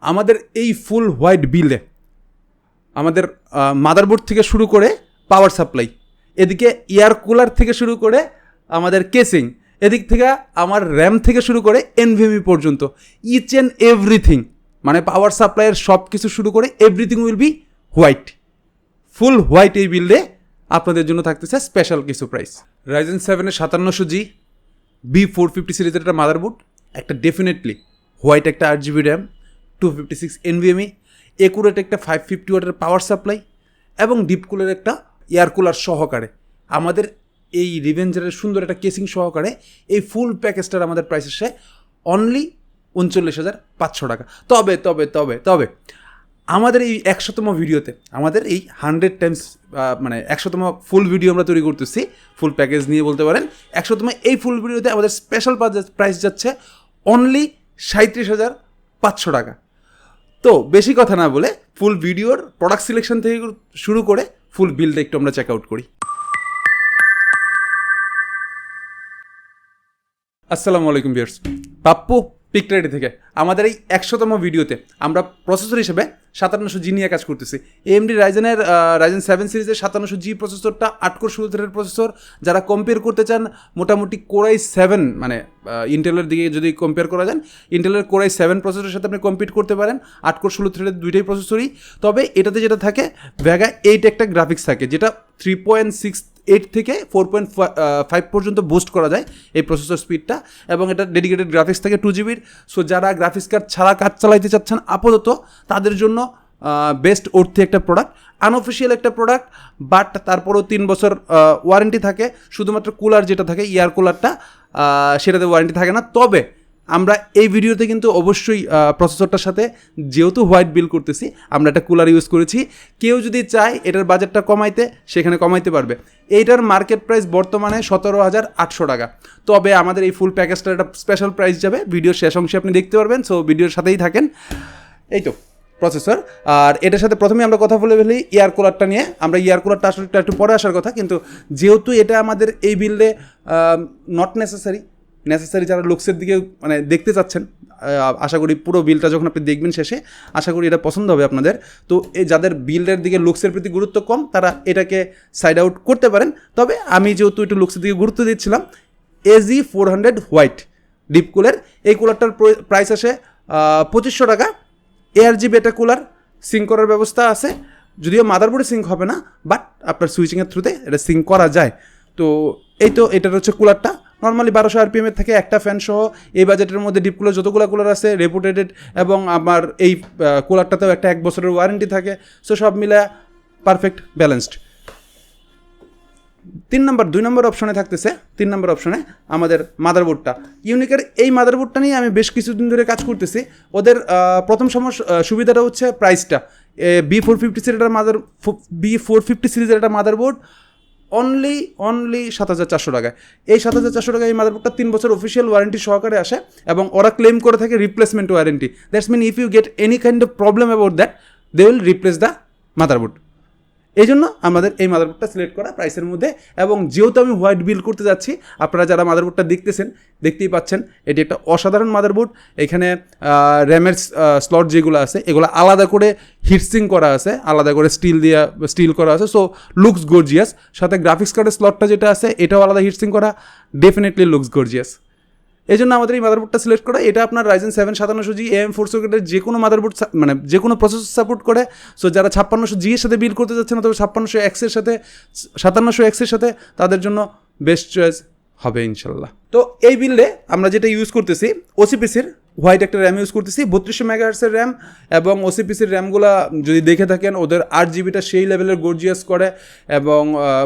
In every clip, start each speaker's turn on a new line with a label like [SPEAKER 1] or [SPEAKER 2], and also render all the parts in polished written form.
[SPEAKER 1] আমাদের এই ফুল হোয়াইট বিলে আমাদের মাদারবোর্ড থেকে শুরু করে পাওয়ার সাপ্লাই, এদিকে এয়ার কুলার থেকে শুরু করে আমাদের কেসিং, এদিক থেকে আমার র্যাম থেকে শুরু করে এনভিএমই পর্যন্ত ইচ অ্যান্ড এভরিথিং, মানে পাওয়ার সাপ্লাইয়ের সব কিছু শুরু করে everything will be white, full white. এই বিল্ডে আপনাদের জন্য থাকতেছে স্পেশাল কিছু প্রাইস। রাইজেন 7-এর 5700G B450 সিরিজের একটা মাদারবোর্ড, একটা ডেফিনেটলি হোয়াইট একটা 8GB র্যাম, 256 NVMe, একুরেট একটা 550 ওয়াটের পাওয়ার সাপ্লাই এবং ডিপ কুলের একটা এয়ার কুলার সহকারে আমাদের এই রিভেঞ্জারের সুন্দর একটা কেসিং সহকারে এই ফুল প্যাকেজটার আমাদের প্রাইস এসে অনলি 39,500 টাকা। তবে তবে তবে তবে আমাদের এই 100তম ভিডিওতে, আমাদের এই 100 টাইমস মানে 100তম ফুল ভিডিও আমরা তৈরি করতেছি, ফুল প্যাকেজ নিয়ে বলতে পারেন। 100তম এই ফুল ভিডিওতে আমাদের স্পেশাল প্রাইস যাচ্ছে অনলি 37,500 টাকা। তো বেশি কথা না বলে ফুল ভিডিওর প্রোডাক্ট সিলেকশন থেকে শুরু করে ফুল বিলটা একটু আমরা চেক আউট করি। আসসালামু আলাইকুম ভিউয়ার্স, পাপ্পু পিকটাইডি থেকে আমাদের এই 100তম ভিডিওতে আমরা প্রসেসর হিসেবে 5700G নিয়ে কাজ করতেছি। AMD রাইজেনের রাইজেন 7 সিরিজের 5700G প্রসেসরটা 8 কোর 16 থ্রেডের প্রসেসর। যারা কম্পেয়ার করতে চান মোটামুটি কোরাই 7, মানে ইন্টেলের দিকে যদি কম্পেয়ার করা যান, ইন্টেলের কোরাই 7 প্রসেসরের সাথে আপনি কম্পিট করতে পারেন। 8 কোর 16 থ্রেডের দুইটাই প্রসেসরই, তবে এটাতে যেটা থাকে ভেগা 8 একটা গ্রাফিক্স থাকে, যেটা 3.68 থেকে 4.5 পর্যন্ত বুস্ট করা যায় এই প্রসেসর স্পিডটা, এবং এটা ডেডিকেটেড গ্রাফিক্স থাকে 2GB। সো যারা গ্রাফিক্স কার্ড ছাড়া কাজ চালাইতে চাচ্ছেন আপাতত তাদের জন্য বেস্ট অর্থে একটা প্রোডাক্ট, আনঅফিসিয়াল একটা প্রোডাক্ট, বাট তারপরেও 3 বছর ওয়ারেন্টি থাকে। শুধুমাত্র কুলার যেটা থাকে এয়ার কুলারটা, সেটাতে ওয়ারেন্টি থাকে না। তবে আমরা এই ভিডিওতে কিন্তু অবশ্যই প্রসেসরটার সাথে যেহেতু হোয়াইট বিল করতেছি, আমরা একটা কুলার ইউজ করেছি। কেউ যদি চায় এটার বাজেটটা কমাইতে, সেখানে কমাইতে পারবে। এইটার মার্কেট প্রাইস বর্তমানে 17,800 টাকা। তবে আমাদের এই ফুল প্যাকেজটার একটা স্পেশাল প্রাইস যাবে, ভিডিওর শেষ অংশে আপনি দেখতে পারবেন। সো ভিডিওর সাথেই থাকেন। এই তো প্রসেসর, আর এটার সাথে প্রথমে আমরা কথা বলে ফেলি এয়ার কুলারটা নিয়ে। আমরা এয়ার কুলারটা আসলে একটু পরে আসার কথা, কিন্তু যেহেতু এটা আমাদের এই বিল্ডে নট নেসেসারি, যারা লুকসের দিকে মানে দেখতে চাচ্ছেন, আশা করি পুরো বিলটা যখন আপনি দেখবেন শেষে আশা করি এটা পছন্দ হবে আপনাদের। তো এই যাদের বিল্ডের দিকে লুকসের প্রতি গুরুত্ব কম, তারা এটাকে সাইড আউট করতে পারেন। তবে আমি যেহেতু একটু লুকসের দিকে গুরুত্ব দিচ্ছিলাম, AG400 হোয়াইট ডিপ কুলার, এই কুলারটার প্রাইস আসে 2500 টাকা। ARGB এটা কুলার, সিঙ্ক করার ব্যবস্থা আছে, যদিও মাদারবোর্ডে সিঙ্ক হবে না, বাট আপনার সুইচিংয়ের থ্রুতে এটা সিঙ্ক করা যায়। তো এই তো এটার হচ্ছে কুলারটা, নর্মালি 1200 RPM এর থাকে, একটা ফ্যান সহ। এই বাজেটের মধ্যে ডিপ কুলার যতগুলো কুলার আছে রেপুটেটেড, এবং আমার এই কুলারটাতেও একটা 1 বছরের ওয়ারেন্টি থাকে। সো সব মিলে পারফেক্ট ব্যালেন্সড। 2 নম্বর অপশনে থাকতেছে, 3 নম্বর অপশনে আমাদের মাদারবোর্ডটা। ইউনিকের এই মাদারবোর্ডটা নিয়ে আমি বেশ কিছুদিন ধরে কাজ করতেছি। ওদের প্রথম সুবিধাটা হচ্ছে প্রাইসটা। B450 সিরিজের একটা মাদারবোর্ড অনলি 7,400 টাকায়। এই 7,400 টাকায় এই মাদারবোর্ডটা 3 বছর অফিসিয়াল ওয়ারেন্টি সহকারে আসে, এবং ওরা ক্লেম করে থাকে replacement warranty. That's mean if you get any kind of problem about that, they will replace the motherboard. এই জন্য আমাদের এই মাদারবোর্ডটা সিলেক্ট করা প্রাইসের মধ্যে। এবং যেহেতু আমি হোয়াইট বিল করতে যাচ্ছি, আপনারা যারা মাদারবোর্ডটা দেখতেই পাচ্ছেন, এটি একটা অসাধারণ মাদারবোর্ড। এখানে র্যামের স্লট যেগুলো আছে এগুলো আলাদা করে হিটসিং করা আছে, আলাদা করে স্টিল করা আছে। So looks gorgeous. সাথে গ্রাফিক্স কার্ডের স্লটটা যেটা আছে এটাও আলাদা হিটসিং করা, ডেফিনেটলি লুকস গর্জিয়াস। এই জন্য আমাদের এই মাদারবোর্ডটা সিলেক্ট করা। এটা আপনার রাইজেন 7 5700G AM4 সকেটের যে কোনো মাদারবোর্ড, মানে যে কোনো প্রসেসর সাপোর্ট করে। সো যারা 5600G এর সাথে বিল করতে যাচ্ছেন, অথবা 5600X এর সাথে, 5700X এর সাথে, তাদের জন্য বেস্ট চয়েস হবে ইনশাল্লাহ। তো এই বিল্ডে আমরা যেটা ইউজ করতেছি, OCPCর হোয়াইট একটা র্যাম ইউজ করতেছি, 3200 মেগাহার্টসের র্যাম। এবং OCPCর র্যামগুলো যদি দেখে থাকেন, ওদের 8GBটা সেই লেভেলের গর্জিয়াস করে, এবং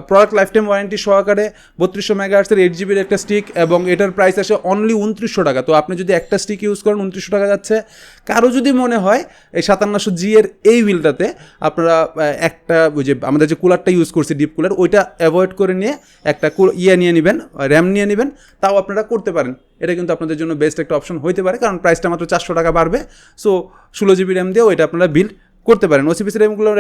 [SPEAKER 1] প্রোডাক্ট লাইফ টাইম ওয়ারেন্টি সহকারে। 3200 মেগাহার্টসের 8GBর একটা স্টিক, এবং এটার প্রাইস আসে অনলি 2900 টাকা। তো আপনি যদি একটা স্টিক ইউজ করেন 2900 টাকা যাচ্ছে। কারো যদি মনে হয় এই 5700G এর এই বিলটাতে আপনারা একটা ওই যে আমাদের যে কুলারটা ইউজ করছি ডিপ কুলার, ওইটা অ্যাভয়েড করে নিয়ে একটা নিয়ে নেবেন, র্যাম নিয়ে নেবেন, তাও আপনারা করতে পারেন। এটা কিন্তু আপনাদের জন্য বেস্ট একটা অপশন হইতে পারে, কারণ প্রাইসটা মাত্র 400 টাকা বাড়বে। সো 16GB র্যাম দিয়েও এটা আপনারা বিল্ড করতে পারেন। OCPC র্যামগুলো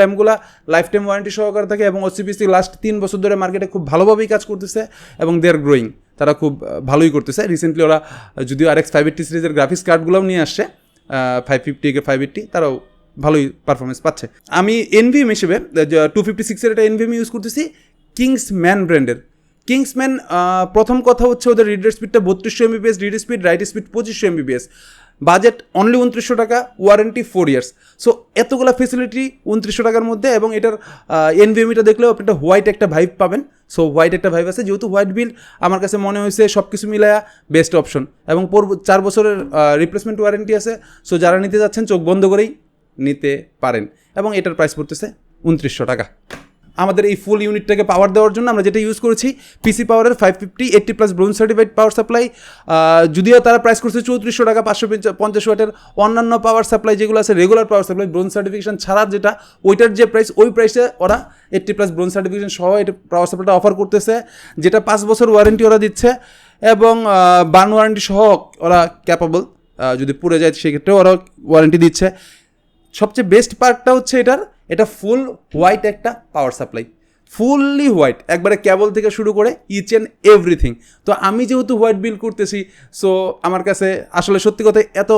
[SPEAKER 1] লাইফ টাইম ওয়ারেন্টি সহকারে থাকে, এবং OCPC লাস্ট 3 বছর ধরে মার্কেটে খুব ভালোভাবেই কাজ করতেছে, এবং দে আর গ্রোয়িং। তারা খুব ভালোই করতেছে। রিসেন্টলি ওরা যদিও RX 580 সিরিজের গ্রাফিক্স কার্ডগুলোও নিয়ে আসছে, 550 580 তারাও ভালোই পারফরমেন্স পাচ্ছে। আমি এনভিএম হিসেবে 256-এর একটা এনভিএম ইউজ করতেছি কিংসম্যান ব্র্যান্ডের। কিংসম্যান প্রথম কথা হচ্ছে ওদের রিড স্পিডটা 3200 MBPS read speed, right speed 2500 MBPS, budget only 2900 টাকা, ওয়ারেন্টি 4 ইয়ার্স। সো এতগুলো ফেসিলিটি 2900 টাকার মধ্যে, এবং এটার এনভিএমটা দেখলেও আপনি একটা হোয়াইট একটা ভাইব পাবেন। সো হোয়াইট একটা ভাইব আছে, যেহেতু হোয়াইট বিল্ড আমার কাছে মনে হয়েছে সব কিছু মিলায়া বেস্ট অপশন, এবং 4 বছরের রিপ্লেসমেন্ট ওয়ারেন্টি আছে। সো যারা নিতে যাচ্ছেন চোখ বন্ধ করেই নিতে পারেন, এবং এটার প্রাইস পড়তেছে 2900 টাকা। আমাদের এই ফুল ইউনিটটাকে পাওয়ার দেওয়ার জন্য আমরা যেটা ইউজ করেছি পিসি পাওয়ারের 550 80+ ব্রোঞ্জ সার্টিফাইড পাওয়ার সাপ্লাই। যদিও তারা প্রাইস করছে 3400 টাকা 550 ওয়াটের। অন্যান্য পাওয়ার সাপ্লাই যেগুলো আছে regular power supply bronze certification ছাড়া যেটা, ওইটার যে প্রাইস ওই প্রাইসে ওরা 80+ ব্রোঞ্জ সার্টিফিকেশন সহ এটা পাওয়ার সাপ্লাইটা অফার করতেছে, যেটা 5 বছর ওয়ারেন্টি ওরা দিচ্ছে, এবং বার্ন ওয়ারেন্টি সহ ওরা ক্যাপাবল, যদি পুড়ে যায় সেক্ষেত্রেও ওরা ওয়ারেন্টি দিচ্ছে। সবচেয়ে বেস্ট পার্টটা হচ্ছে এটা ফুল হোয়াইট একটা পাওয়ার সাপ্লাই, ফুললি হোয়াইট, একবারে কেবল থেকে শুরু করে ইচ অ্যান্ড এভরিথিং। তো আমি যেহেতু হোয়াইট বিল করতেছি, সো আমার কাছে আসলে সত্যি কথা এত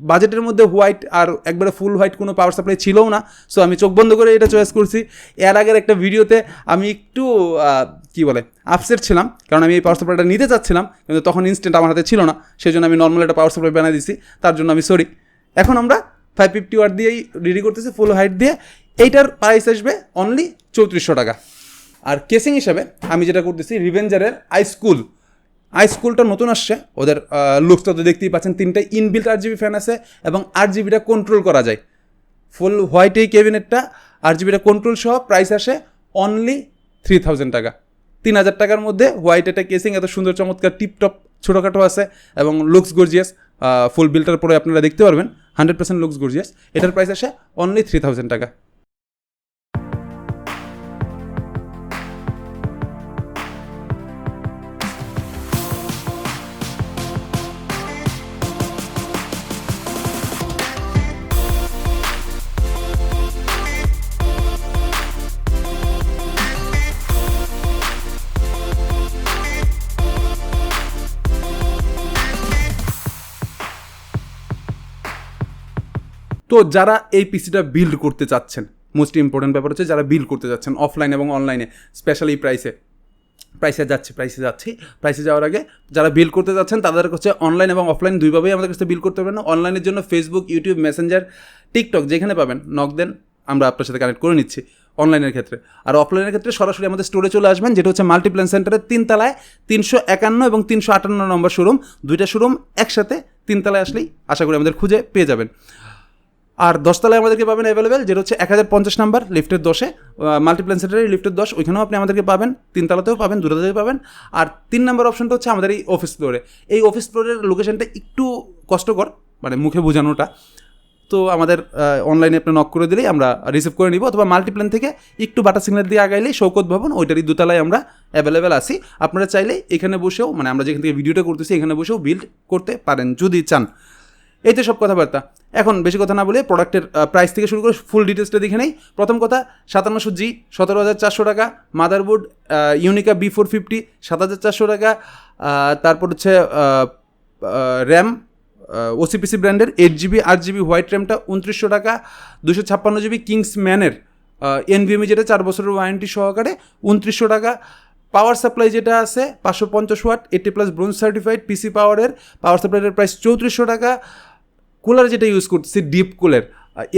[SPEAKER 1] বাজেটের মধ্যে হোয়াইট আর একবারে ফুল হোয়াইট কোনো পাওয়ার সাপ্লাই ছিলও না। সো আমি চোখ বন্ধ করে এটা চয়েস করছি। এর আগের একটা ভিডিওতে আমি একটু আপসেট ছিলাম, কারণ আমি এই পাওয়ার সাপ্লাইটা নিতে চাচ্ছিলাম, কিন্তু তখন ইনস্ট্যান্ট আমার হাতে ছিল না, সেই জন্য আমি নর্মাল একটা পাওয়ার সাপ্লাই বানিয়ে দিছি, তার জন্য আমি সরি। এখন আমরা 550 ওয়াট দিয়েই রেডি করতেছি ফুল হাইট দিয়ে। এইটার প্রাইস আসবে অনলি 3400 টাকা। আর কেসিং হিসাবে আমি যেটা করতেছি রিভেঞ্জারের আইস্কুলটা নতুন আসছে, ওদের লুকসটা তো দেখতেই পাচ্ছেন, 3টা ইনবিল্ট RGB ফ্যান আছে, এবং RGBটা কন্ট্রোল করা যায়। ফুল হোয়াইট এই ক্যাবিনেটটা, RGBটা কন্ট্রোল সহ প্রাইস আসে অনলি 3000 টাকা। 3000 টাকার মধ্যে হোয়াইট একটা কেসিং, এত সুন্দর চমৎকার টিপটপ ছোটোখাটো আছে, এবং লুকস গর্জিয়াস। ফুল বিলটার পরে আপনারা দেখতে পারবেন 100% লুকস গর্জিয়াস। এটার প্রাইস আসে অনলি 3000 টাকা। তো যারা এই পিসিটা বিল্ড করতে চাচ্ছেন, মোস্ট ইম্পর্টেন্ট ব্যাপার হচ্ছে যারা বিল্ড করতে যাচ্ছেন অফলাইন এবং অনলাইনে, স্পেশালি প্রাইসে যাওয়ার আগে যারা বিল্ড করতে যাচ্ছেন তাদের হচ্ছে অনলাইন এবং অফলাইন দুইভাবেই আমাদের কাছে বিল্ড করতে পারবেন। অনলাইনের জন্য ফেসবুক, ইউটিউব, মেসেঞ্জার, টিকটক যেখানে পাবেন নক দেন, আমরা আপনার সাথে কানেক্ট করে নিচ্ছি অনলাইনের ক্ষেত্রে। আর অফলাইনের ক্ষেত্রে সরাসরি আমাদের স্টোরে চলে আসবেন, যেটা হচ্ছে মাল্টিপ্ল্যান সেন্টারের 3 তলায় 351 এবং 358 নম্বর শোরুম। দুইটা শোরুম একসাথে 3 তলায় আসলেই আশা করি আমাদের খুঁজে পেয়ে যাবেন। আর 10 তলায় আমাদেরকে পাবেন অ্যাভেলেবেল, যেটা হচ্ছে 1050 নাম্বার লিফটের 10-এ, মাল্টিপ্ল্যান সেন্টারের লিফটের 10, ওইখানেও আপনি আমাদেরকে পাবেন, 3 তলাতেও পাবেন, 2 তলাতেও পাবেন। আর 3 নম্বর অপশনটা হচ্ছে আমাদের এই অফিস ফ্লোরে। এই অফিস ফ্লোরের লোকেশনটা একটু কষ্টকর, মানে মুখে বোঝানোটা, তো আমাদের অনলাইনে আপনি নক করে দিলেই আমরা রিসিভ করে নিব, অথবা মাল্টিপ্ল্যান থেকে একটু বাটা সিগন্যাল দিয়ে আগাইলেই শৌকত ভবন, ওইটারই 2 তলায় আমরা অ্যাভেলেবেল আছি। আপনারা চাইলে এখানে বসেও, মানে আমরা যেখান থেকে ভিডিওটা করতেছি এখানে বসেও বিল্ড করতে পারেন যদি চান। এই তো সব কথাবার্তা। এখন বেশি কথা না বলে প্রোডাক্টের প্রাইস থেকে শুরু করে ফুল ডিটেলসটা দেখে নেই। প্রথম কথা 5700G 17400 টাকা, মাদারবোর্ড ইউনিকা B450 7400 টাকা, তারপর হচ্ছে র্যাম OCPC ব্র্যান্ডের 8GB 8GB হোয়াইট র্যামটা 2900 টাকা, 256GB কিংসম্যানের NVMe যেটা 4 বছরের ওয়ারেন্টি সহকারে 2900 টাকা। পাওয়ার সাপ্লাই যেটা আছে 550 ওয়াট 80+ ব্রোঞ্জ সার্টিফাইড পিসি পাওয়ারের পাওয়ার সাপ্লাইয়ের প্রাইস 3400 টাকা। কুলার যেটা ইউজ করতেছি ডিপ কুলার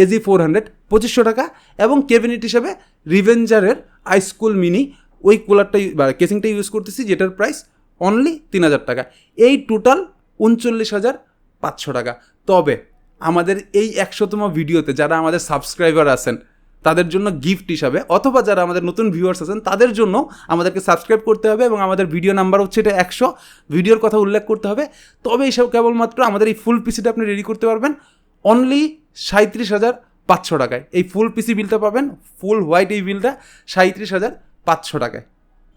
[SPEAKER 1] AG400 2500 টাকা, এবং ক্যাবিনেট হিসাবে রিভেঞ্জারের আইস্কুল মিনি ওই কুলারটাই বা কেসিংটা ইউজ করতেছি, যেটার প্রাইস অনলি 3000 টাকা। এই টোটাল 39,500 টাকা। তবে আমাদের এই 100তম ভিডিওতে যারা আমাদের সাবস্ক্রাইবার আছেন তাদের জন্য গিফট হিসাবে, অথবা যারা আমাদের নতুন ভিউয়ার্স আছেন তাদের জন্য আমাদেরকে সাবস্ক্রাইব করতে হবে, এবং আমাদের ভিডিও নাম্বার হচ্ছে এটা 100, ভিডিওর কথা উল্লেখ করতে হবে। তবে এইসব কেবলমাত্র আমাদের এই ফুল পিসিটা আপনি রেডি করতে পারবেন অনলি 37,500 টাকায়। এই ফুল পিসি বিলটা পাবেন, ফুল হোয়াইট এই বিলটা 37,500 টাকায়।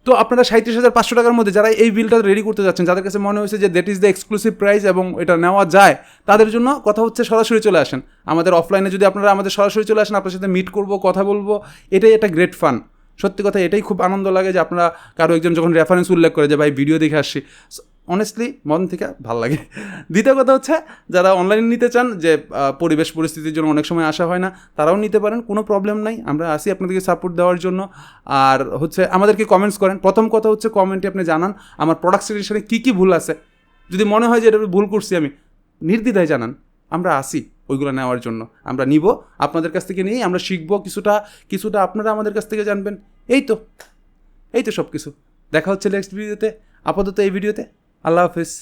[SPEAKER 1] তো আপনারা 37,500 টাকার মধ্যে যারা এই বিলটা রেডি করতে যাচ্ছেন, যাদের কাছে মনে হয়েছে যে that is the exclusive price এবং এটা নেওয়া যায়, তাদের জন্য কথা হচ্ছে সরাসরি চলে আসেন আমাদের অফলাইনে। যদি আপনারা আমাদের সরাসরি চলে আসেন, আপনার সাথে মিট করবো, কথা বলবো, এটাই একটা গ্রেট ফান। সত্যি কথা এটাই খুব আনন্দ লাগে যে আপনারা কারো একজন যখন রেফারেন্স উল্লেখ করে যে ভাই ভিডিও দেখে আসছি, অনেস্টলি মন থেকে ভাল লাগে। দ্বিতীয় কথা হচ্ছে যারা অনলাইনে নিতে চান, যে পরিবেশ পরিস্থিতির জন্য অনেক সময় আসা হয় না, তারাও নিতে পারেন, কোনো প্রবলেম নাই, আমরা আসি আপনাদেরকে সাপোর্ট দেওয়ার জন্য। আর হচ্ছে আমাদেরকে কমেন্টস করেন। প্রথম কথা হচ্ছে কমেন্টে আপনি জানান আমার প্রোডাক্ট সিলেকশনে কী কী ভুল আছে। যদি মনে হয় যে এটা ভুল করছি আমি, নির্দ্বিধায় জানান, আমরা আসি ওইগুলো নেওয়ার জন্য। আমরা নিব, আপনাদের কাছ থেকে নিয়েই আমরা শিখবো কিছুটা আপনারা আমাদের কাছ থেকে জানবেন। এই তো সব কিছু। দেখা হচ্ছে নেক্সট ভিডিওতে। আপাতত এই ভিডিওতে আল্লাহ হাফিজ।